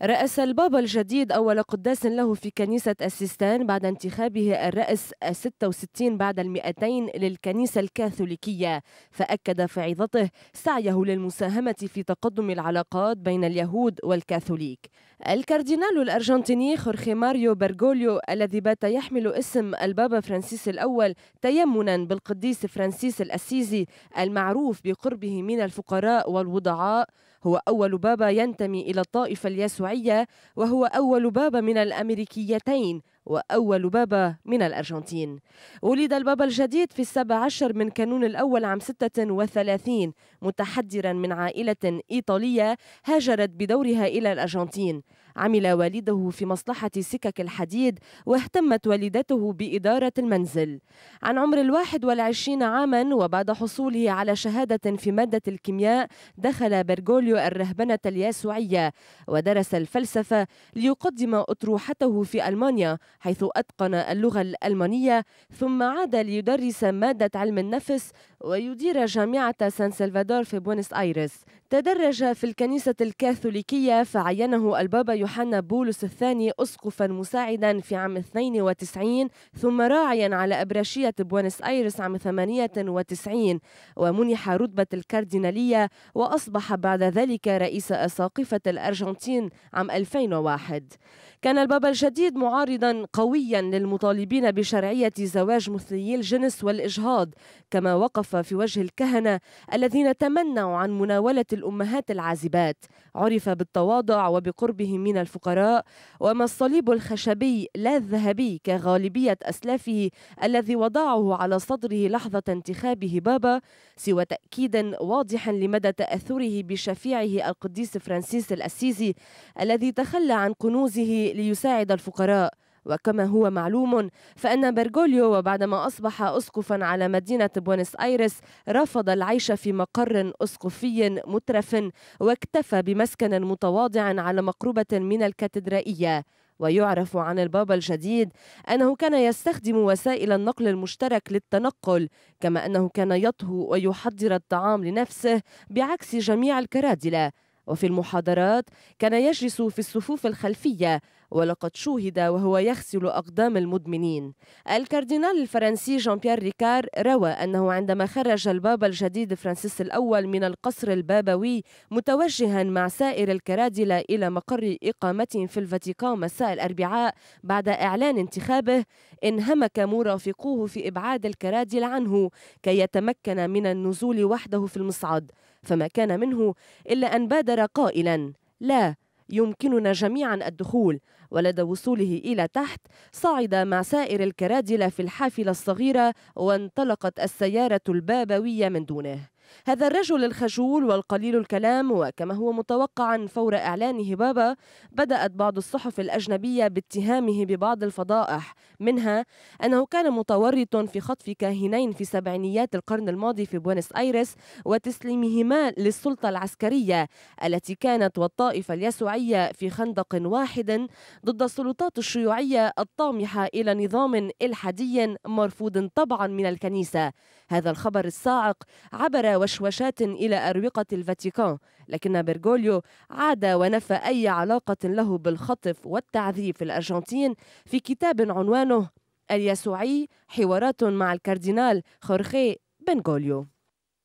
رأس البابا الجديد أول قداس له في كنيسة السيستان بعد انتخابه الرأس 66 بعد 200 للكنيسة الكاثوليكية، فأكد في عظته سعيه للمساهمة في تقدم العلاقات بين اليهود والكاثوليك. الكاردينال الأرجنتيني خورخي ماريو برغوليو الذي بات يحمل اسم البابا فرانسيس الأول تيمنا بالقديس فرانسيس الأسيزي المعروف بقربه من الفقراء والوضعاء، هو أول بابا ينتمي إلى الطائفة اليسوعية، وهو أول بابا من الأمريكيتين وأول بابا من الأرجنتين. ولد البابا الجديد في 17 من كانون الأول عام 36 متحدرا من عائلة إيطالية هاجرت بدورها إلى الأرجنتين. عمل والده في مصلحة سكك الحديد، واهتمت والدته بإدارة المنزل. عن عمر 21 عاما وبعد حصوله على شهادة في مادة الكيمياء دخل برغوليو الرهبنة اليسوعية ودرس الفلسفة ليقدم أطروحته في ألمانيا، حيث أتقن اللغة الألمانية، ثم عاد ليدرس مادة علم النفس ويدير جامعة سان سلفادور في بوينس آيرس. تدرج في الكنيسة الكاثوليكية فعينه البابا يوحنا بولس الثاني أسقفا مساعدا في عام 92، ثم راعيا على أبرشية بوينس آيرس عام 98، ومنح رتبة الكاردينالية، وأصبح بعد ذلك رئيس أساقفة الأرجنتين عام 2001. كان البابا الجديد معارضا قويا للمطالبين بشرعية زواج مثليي الجنس والإجهاض، كما وقف في وجه الكهنة الذين تمنعوا عن مناولة الأمهات العازبات. عرف بالتواضع وبقربه من الفقراء، وما الصليب الخشبي لا الذهبي كغالبية أسلافه الذي وضعه على صدره لحظة انتخابه بابا سوى تأكيد واضح لمدى تأثره بشفيعه القديس فرانسيس الأسيزي الذي تخلى عن كنوزه ليساعد الفقراء. وكما هو معلوم فإن برغوليو وبعدما أصبح أسقفا على مدينة بوينس آيرس رفض العيش في مقر أسقفي مترف، واكتفى بمسكن متواضع على مقربة من الكاتدرائية. ويعرف عن البابا الجديد أنه كان يستخدم وسائل النقل المشترك للتنقل، كما أنه كان يطهو ويحضر الطعام لنفسه بعكس جميع الكرادلة. وفي المحاضرات كان يجلس في الصفوف الخلفية، ولقد شوهد وهو يغسل أقدام المدمنين. الكاردينال الفرنسي جان بيير ريكار روى أنه عندما خرج البابا الجديد فرانسيس الأول من القصر البابوي متوجها مع سائر الكرادلة إلى مقر إقامته في الفاتيكان مساء الأربعاء بعد إعلان انتخابه، انهمك مرافقوه في إبعاد الكرادل عنه كي يتمكن من النزول وحده في المصعد، فما كان منه إلا أن بادر قائلا: لا يمكننا جميعا الدخول. ولدى وصوله إلى تحت صعد مع سائر الكرادلة في الحافلة الصغيرة، وانطلقت السيارة البابوية من دونه. هذا الرجل الخجول والقليل الكلام، وكما هو متوقعا فور إعلانه بابا بدأت بعض الصحف الأجنبية باتهامه ببعض الفضائح، منها أنه كان متورط في خطف كاهنين في سبعينيات القرن الماضي في بوينس آيرس وتسليمهما للسلطة العسكرية التي كانت والطائفة اليسوعية في خندق واحد ضد السلطات الشيوعية الطامحة إلى نظام إلحادي مرفوض طبعا من الكنيسة. هذا الخبر الصاعق عبر وشوشات إلى أروقة الفاتيكان، لكن برغوليو عاد ونفى أي علاقة له بالخطف والتعذيب في الأرجنتين في كتاب عنوانه اليسوعي: حوارات مع الكاردينال خورخي برغوليو.